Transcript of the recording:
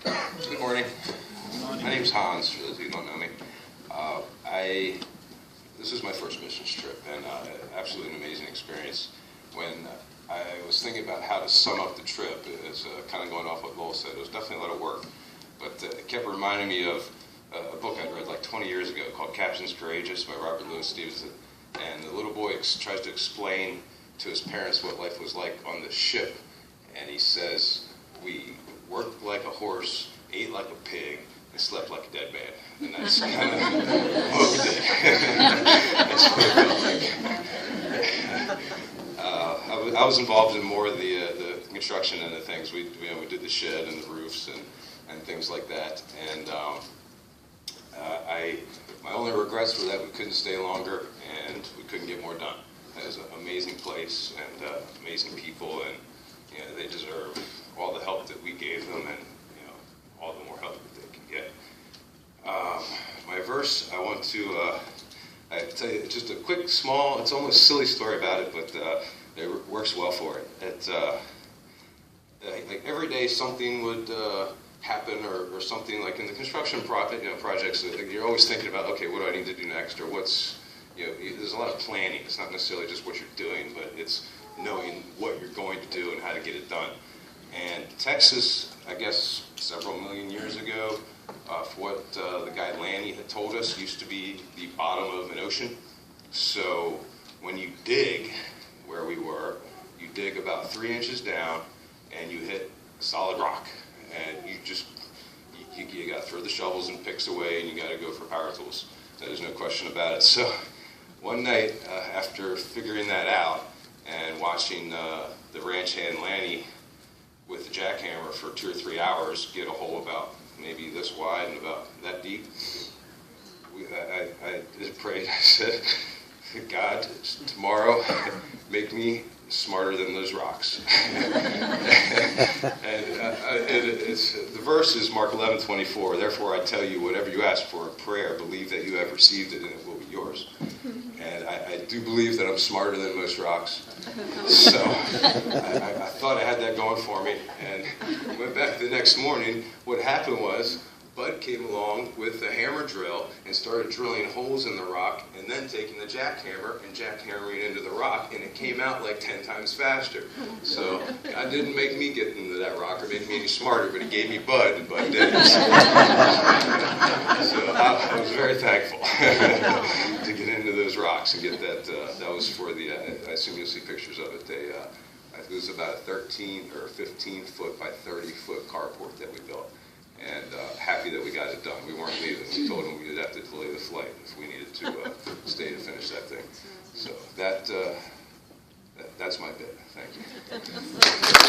Good morning. My name's Hans, for those of you who don't know me. This is my first missions trip, and absolutely an amazing experience. When I was thinking about how to sum up the trip, it's kind of going off what Lowell said. It was definitely a lot of work, but it kept reminding me of a book I'd read like 20 years ago called Captain's Courageous by Robert Louis Stevenson. And the little boy tries to explain to his parents what life was like on the ship, and he says, "We worked like a horse, ate like a pig, and slept like a dead man." And that's kind of what we did. That's what it felt like. I was involved in more of the construction and the things. We did the shed and the roofs and things like that. And my only regrets were that we couldn't stay longer and we couldn't get more done. It was an amazing place and amazing people, and they deserve all the help that we gave them, and all the more help that they can get. My verse, I want to I tell you just a quick, small, it's almost silly story about it, but it works well for it. Like every day something would happen, or something like in the construction projects. You're always thinking about, okay, what do I need to do next, or what's there's a lot of planning. It's not necessarily just what you're doing, but it's knowing what you're going to do and how to get it done. And Texas, I guess several million years ago, for what the guy Lanny had told us, used to be the bottom of an ocean. So when you dig where we were, you dig about 3 inches down and you hit solid rock. And you got to throw the shovels and picks away, and you got to go for power tools. There's no question about it. So one night, after figuring that out and watching the ranch hand Lanny with the jackhammer for 2 or 3 hours get a hole about maybe this wide and about that deep, I just prayed. I said, "God, tomorrow, make me smarter than those rocks." And the verse is Mark 11:24. "Therefore I tell you, whatever you ask for in prayer, believe that you have received it and it will be yours." And I do believe that I'm smarter than most rocks. So I thought I had that going for me, and went back the next morning. What happened was, Bud came along with a hammer drill and started drilling holes in the rock, and then taking the jackhammer and jackhammering into the rock, and it came out like 10 times faster. So God didn't make me get into that rock or make me any smarter, but He gave me Bud, and Bud did. So I was very thankful to get into those rocks and get that. That was for the, I assume you'll see pictures of it. It was about a 13 or 15 foot by 30 foot carport that we built. And happy that we got it done. We weren't leaving. We told them we'd have to delay the flight if we needed to stay to finish that thing. So that's my bit. Thank you.